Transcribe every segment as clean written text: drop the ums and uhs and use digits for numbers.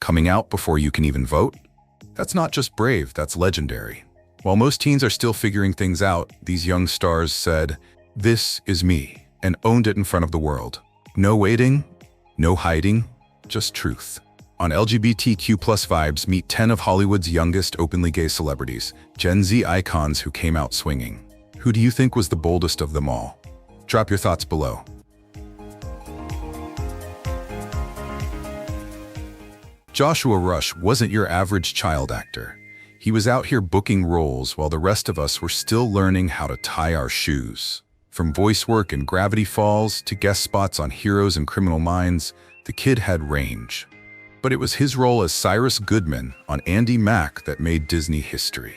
Coming out before you can even vote? That's not just brave, that's legendary. While most teens are still figuring things out, these young stars said, "This is me," and owned it in front of the world. No waiting, no hiding, just truth. On LGBTQ+ vibes, meet 10 of Hollywood's youngest openly gay celebrities, Gen Z icons who came out swinging. Who do you think was the boldest of them all? Drop your thoughts below. Joshua Rush wasn't your average child actor. He was out here booking roles while the rest of us were still learning how to tie our shoes. From voice work in Gravity Falls to guest spots on Heroes and Criminal Minds, the kid had range. But it was his role as Cyrus Goodman on Andy Mack that made Disney history.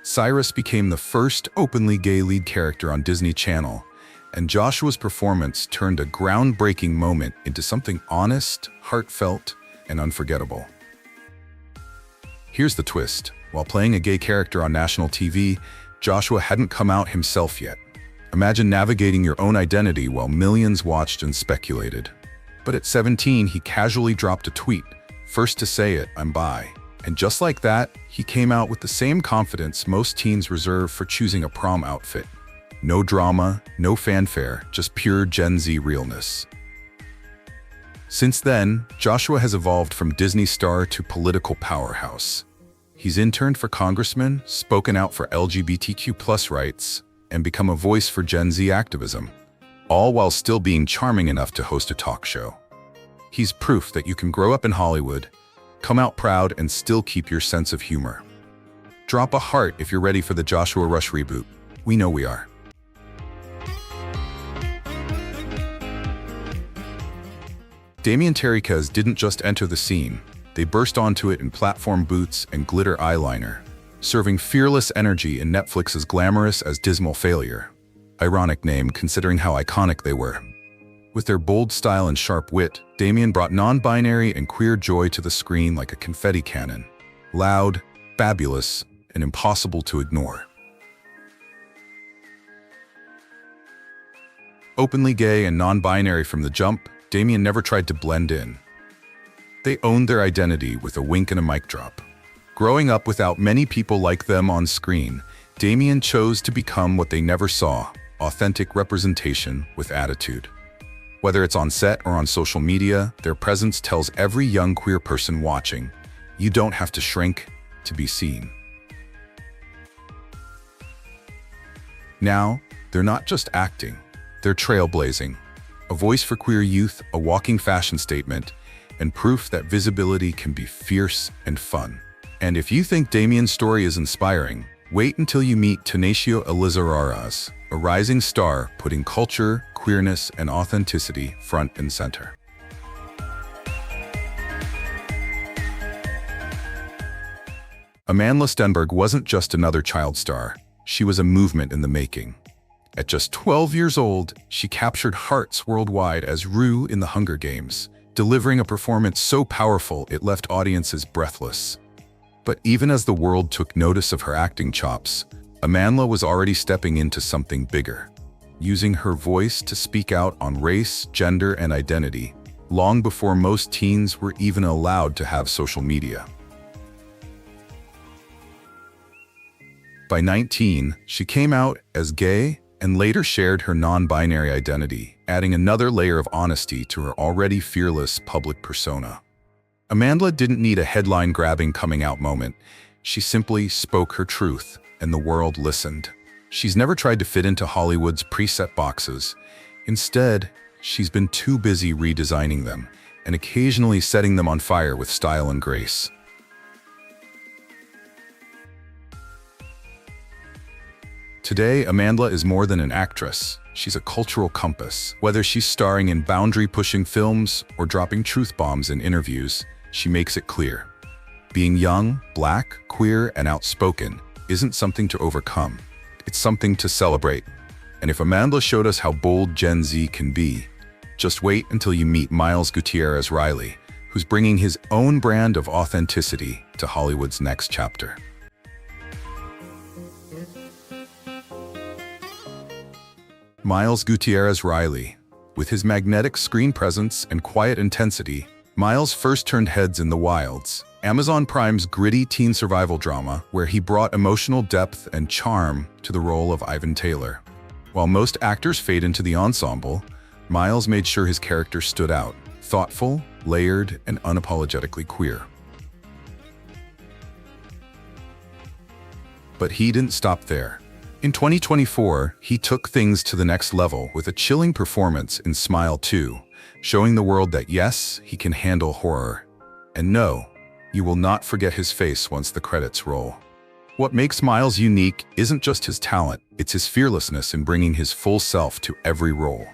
Cyrus became the first openly gay lead character on Disney Channel, and Joshua's performance turned a groundbreaking moment into something honest, heartfelt, and unforgettable. Here's the twist. While playing a gay character on national TV, Joshua hadn't come out himself yet. Imagine navigating your own identity while millions watched and speculated. But at 17, he casually dropped a tweet, first to say it, "I'm bi." And just like that, he came out with the same confidence most teens reserve for choosing a prom outfit. No drama, no fanfare, just pure Gen Z realness. Since then, Joshua has evolved from Disney star to political powerhouse. He's interned for congressmen, spoken out for LGBTQ+ rights, and become a voice for Gen Z activism, all while still being charming enough to host a talk show. He's proof that you can grow up in Hollywood, come out proud, and still keep your sense of humor. Drop a heart if you're ready for the Joshua Rush reboot. We know we are. Damian Terriquez didn't just enter the scene. They burst onto it in platform boots and glitter eyeliner, serving fearless energy in Netflix's glamorous as dismal failure. Ironic name considering how iconic they were. With their bold style and sharp wit, Damian brought non-binary and queer joy to the screen like a confetti cannon. Loud, fabulous, and impossible to ignore. Openly gay and non-binary from the jump, Damian never tried to blend in. They owned their identity with a wink and a mic drop. Growing up without many people like them on screen, Damian chose to become what they never saw, authentic representation with attitude. Whether it's on set or on social media, their presence tells every young queer person watching, you don't have to shrink to be seen. Now, they're not just acting, they're trailblazing. A voice for queer youth, a walking fashion statement, and proof that visibility can be fierce and fun. And if you think Damian's story is inspiring, wait until you meet Tonatiuh Elizarraraz, a rising star putting culture, queerness, and authenticity front and center. Amandla Stenberg wasn't just another child star, she was a movement in the making. At just 12 years old, she captured hearts worldwide as Rue in the Hunger Games, delivering a performance so powerful it left audiences breathless. But even as the world took notice of her acting chops, Amandla was already stepping into something bigger, using her voice to speak out on race, gender, and identity, long before most teens were even allowed to have social media. By 19, she came out as gay and later shared her non-binary identity, adding another layer of honesty to her already fearless public persona. Amandla didn't need a headline-grabbing coming-out moment. She simply spoke her truth, and the world listened. She's never tried to fit into Hollywood's preset boxes. Instead, she's been too busy redesigning them, and occasionally setting them on fire with style and grace. Today, Amandla is more than an actress. She's a cultural compass. Whether she's starring in boundary-pushing films or dropping truth bombs in interviews, she makes it clear. Being young, black, queer, and outspoken isn't something to overcome. It's something to celebrate. And if Amandla showed us how bold Gen Z can be, just wait until you meet Gutierrez-Riley, who's bringing his own brand of authenticity to Hollywood's next chapter. Gutierrez-Riley, with his magnetic screen presence and quiet intensity, Miles first turned heads in The Wilds, Amazon Prime's gritty teen survival drama, where he brought emotional depth and charm to the role of Ivan Taylor. While most actors fade into the ensemble, Miles made sure his character stood out, thoughtful, layered, and unapologetically queer. But he didn't stop there. In 2024, he took things to the next level with a chilling performance in Smile 2, showing the world that yes, he can handle horror. And no, you will not forget his face once the credits roll. What makes Miles unique isn't just his talent, it's his fearlessness in bringing his full self to every role.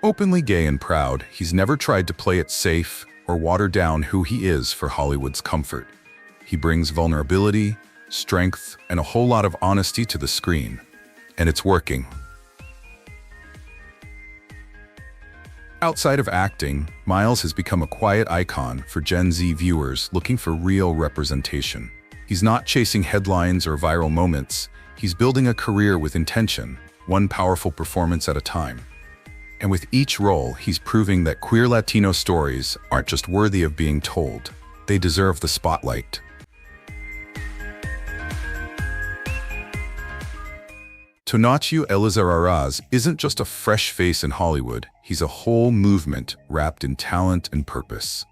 Openly gay and proud, he's never tried to play it safe or water down who he is for Hollywood's comfort. He brings vulnerability, strength, and a whole lot of honesty to the screen. And it's working. Outside of acting, Miles has become a quiet icon for Gen Z viewers looking for real representation. He's not chasing headlines or viral moments. He's building a career with intention, one powerful performance at a time. And with each role, he's proving that queer Latino stories aren't just worthy of being told. They deserve the spotlight. Tonatiuh Elizarraraz isn't just a fresh face in Hollywood, he's a whole movement wrapped in talent and purpose.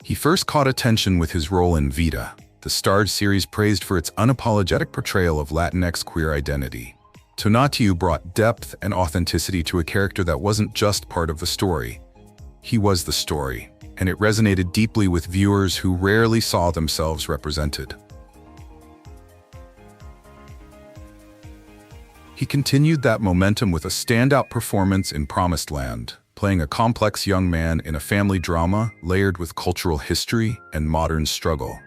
He first caught attention with his role in Vida, the starred series praised for its unapologetic portrayal of Latinx queer identity. Tonatiuh brought depth and authenticity to a character that wasn't just part of the story. He was the story, and it resonated deeply with viewers who rarely saw themselves represented. He continued that momentum with a standout performance in Promised Land, playing a complex young man in a family drama layered with cultural history and modern struggle.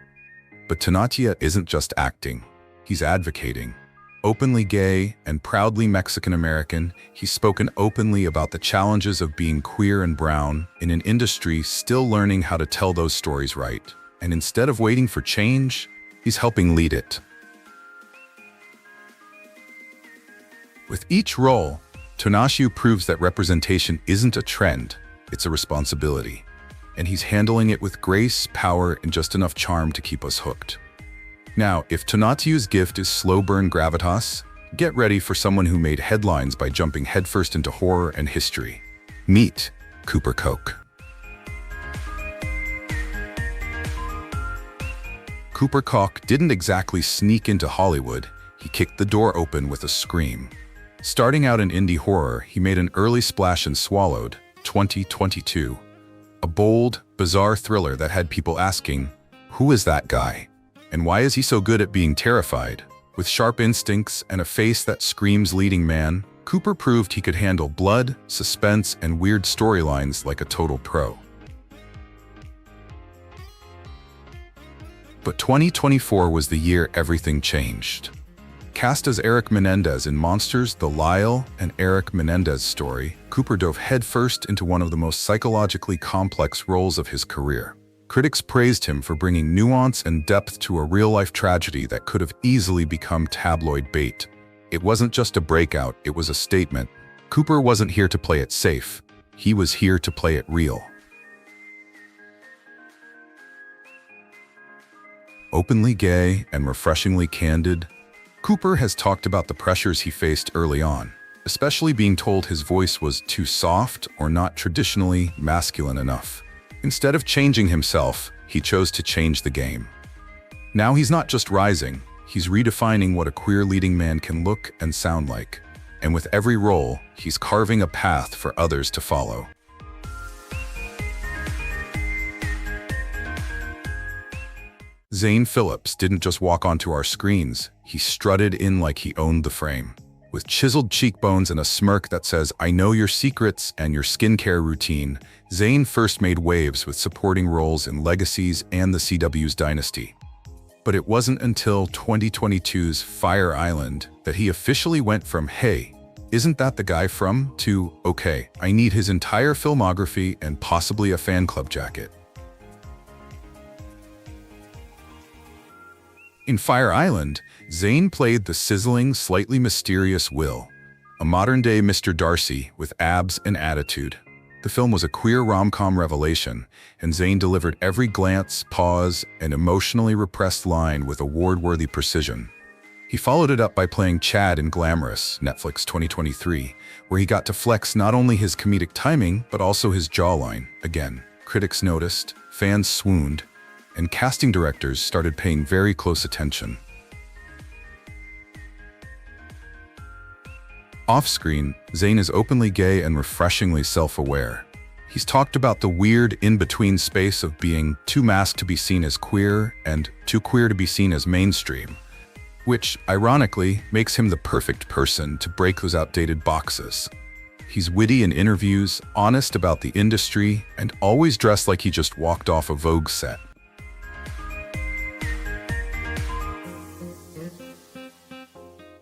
But Tonatiuh isn't just acting, he's advocating. Openly gay and proudly Mexican-American, he's spoken openly about the challenges of being queer and brown in an industry still learning how to tell those stories right. And instead of waiting for change, he's helping lead it. With each role, Tonatiuh proves that representation isn't a trend, it's a responsibility. And he's handling it with grace, power, and just enough charm to keep us hooked. Now, if Tonatiuh's gift is slow-burn gravitas, get ready for someone who made headlines by jumping headfirst into horror and history. Meet Koch. Koch didn't exactly sneak into Hollywood, he kicked the door open with a scream. Starting out in indie horror, he made an early splash in Swallowed, 2022. A bold, bizarre thriller that had people asking, who is that guy? And why is he so good at being terrified? With sharp instincts and a face that screams leading man, Cooper proved he could handle blood, suspense, and weird storylines like a total pro. But 2024 was the year everything changed. Cast as Eric Menendez in Monsters, The Lyle and Eric Menendez story, Cooper dove headfirst into one of the most psychologically complex roles of his career. Critics praised him for bringing nuance and depth to a real-life tragedy that could have easily become tabloid bait. It wasn't just a breakout, it was a statement. Cooper wasn't here to play it safe, he was here to play it real. Openly gay and refreshingly candid, Cooper has talked about the pressures he faced early on, especially being told his voice was too soft or not traditionally masculine enough. Instead of changing himself, he chose to change the game. Now he's not just rising, he's redefining what a queer leading man can look and sound like. And with every role, he's carving a path for others to follow. Zane Phillips didn't just walk onto our screens, he strutted in like he owned the frame. With chiseled cheekbones and a smirk that says, I know your secrets and your skincare routine, Zane first made waves with supporting roles in Legacies and the CW's Dynasty. But it wasn't until 2022's Fire Island that he officially went from, hey, isn't that the guy from, to, okay, I need his entire filmography and possibly a fan club jacket. In Fire Island, Zane played the sizzling, slightly mysterious Will, a modern-day Mr. Darcy with abs and attitude. The film was a queer rom-com revelation, and Zane delivered every glance, pause, and emotionally repressed line with award-worthy precision. He followed it up by playing Chad in Glamorous, Netflix 2023, where he got to flex not only his comedic timing, but also his jawline. Again, critics noticed, fans swooned, and casting directors started paying very close attention. Off-screen, Zane is openly gay and refreshingly self-aware. He's talked about the weird in-between space of being too masked to be seen as queer and too queer to be seen as mainstream, which, ironically, makes him the perfect person to break those outdated boxes. He's witty in interviews, honest about the industry, and always dressed like he just walked off a Vogue set.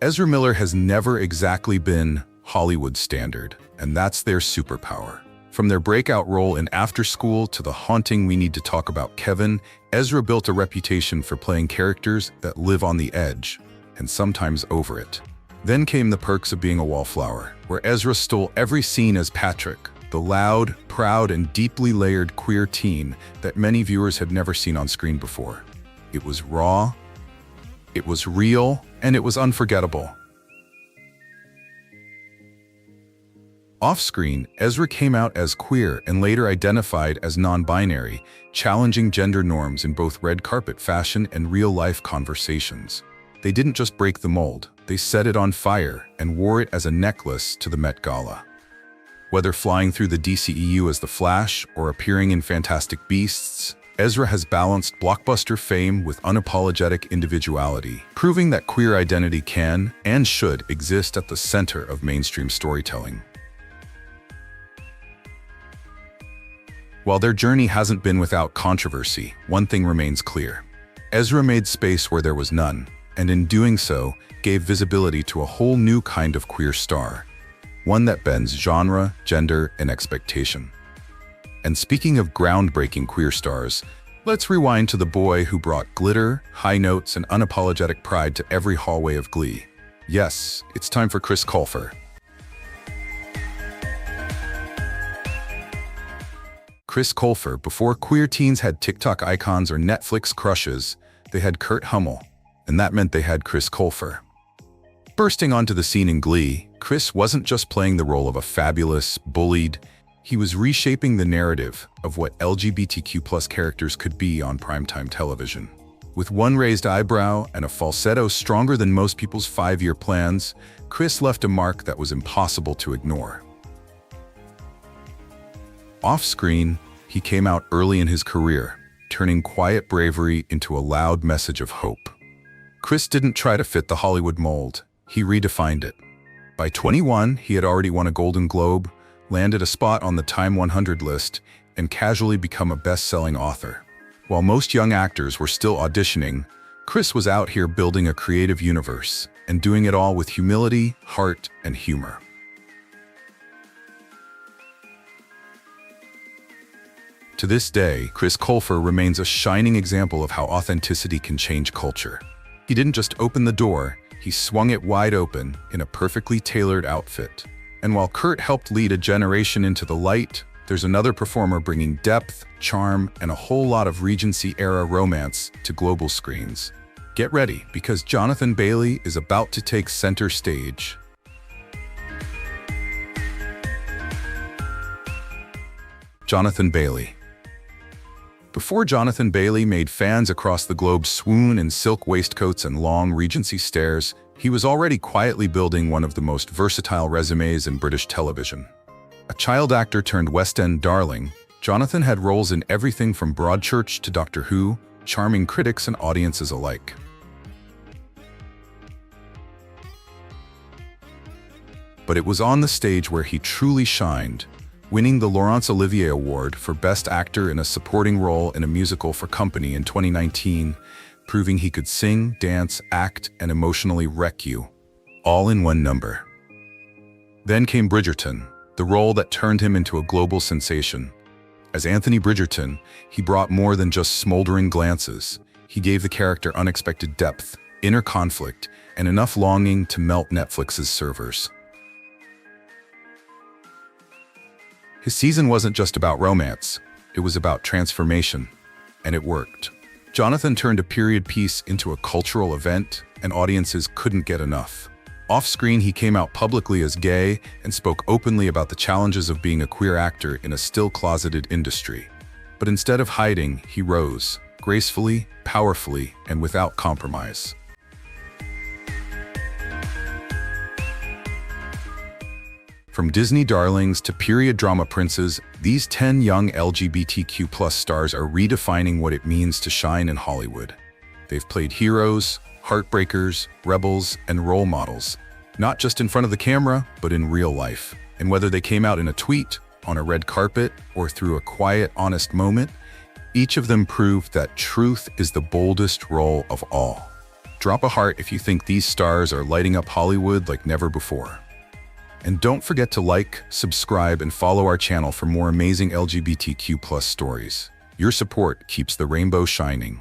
Ezra Miller has never exactly been Hollywood standard, and that's their superpower. From their breakout role in After School to the haunting We Need to Talk About Kevin, Ezra built a reputation for playing characters that live on the edge, and sometimes over it. Then came The Perks of Being a Wallflower, where Ezra stole every scene as Patrick, the loud, proud, and deeply layered queer teen that many viewers had never seen on screen before. It was raw, it was real, and it was unforgettable. Off-screen, Ezra came out as queer and later identified as non-binary, challenging gender norms in both red carpet fashion and real-life conversations. They didn't just break the mold, they set it on fire and wore it as a necklace to the Met Gala. Whether flying through the DCEU as the Flash or appearing in Fantastic Beasts, Ezra has balanced blockbuster fame with unapologetic individuality, proving that queer identity can and should exist at the center of mainstream storytelling. While their journey hasn't been without controversy, one thing remains clear. Ezra made space where there was none, and in doing so, gave visibility to a whole new kind of queer star, one that bends genre, gender, and expectation. And speaking of groundbreaking queer stars, let's rewind to the boy who brought glitter, high notes, and unapologetic pride to every hallway of Glee. Yes, it's time for Chris Colfer. Chris Colfer, before queer teens had TikTok icons or Netflix crushes, they had Kurt Hummel, and that meant they had Chris Colfer. Bursting onto the scene in Glee, Chris wasn't just playing the role of a fabulous, bullied, he was reshaping the narrative of what LGBTQ+ characters could be on primetime television. With one raised eyebrow and a falsetto stronger than most people's 5-year plans, Chris left a mark that was impossible to ignore. Off-screen, he came out early in his career, turning quiet bravery into a loud message of hope. Chris didn't try to fit the Hollywood mold, he redefined it. By 21, he had already won a Golden Globe, landed a spot on the Time 100 list, and casually become a best-selling author. While most young actors were still auditioning, Chris was out here building a creative universe, and doing it all with humility, heart, and humor. To this day, Chris Colfer remains a shining example of how authenticity can change culture. He didn't just open the door, he swung it wide open in a perfectly tailored outfit. And while Kurt helped lead a generation into the light, there's another performer bringing depth, charm, and a whole lot of Regency-era romance to global screens. Get ready, because Jonathan Bailey is about to take center stage. Jonathan Bailey. Before Jonathan Bailey made fans across the globe swoon in silk waistcoats and long Regency stares, he was already quietly building one of the most versatile resumes in British television. A child actor turned West End darling, Jonathan had roles in everything from Broadchurch to Doctor Who, charming critics and audiences alike. But it was on the stage where he truly shined, winning the Laurence Olivier Award for Best Actor in a Supporting Role in a Musical for Company in 2019, proving he could sing, dance, act, and emotionally wreck you, all in one number. Then came Bridgerton, the role that turned him into a global sensation. As Anthony Bridgerton, he brought more than just smoldering glances. He gave the character unexpected depth, inner conflict, and enough longing to melt Netflix's servers. His season wasn't just about romance, it was about transformation, and it worked. Jonathan turned a period piece into a cultural event, and audiences couldn't get enough. Off-screen, he came out publicly as gay and spoke openly about the challenges of being a queer actor in a still-closeted industry. But instead of hiding, he rose, gracefully, powerfully, and without compromise. From Disney darlings to period drama princes, these 10 young LGBTQ+ stars are redefining what it means to shine in Hollywood. They've played heroes, heartbreakers, rebels, and role models, not just in front of the camera, but in real life. And whether they came out in a tweet, on a red carpet, or through a quiet, honest moment, each of them proved that truth is the boldest role of all. Drop a heart if you think these stars are lighting up Hollywood like never before. And don't forget to like, subscribe, and follow our channel for more amazing LGBTQ+ stories. Your support keeps the rainbow shining.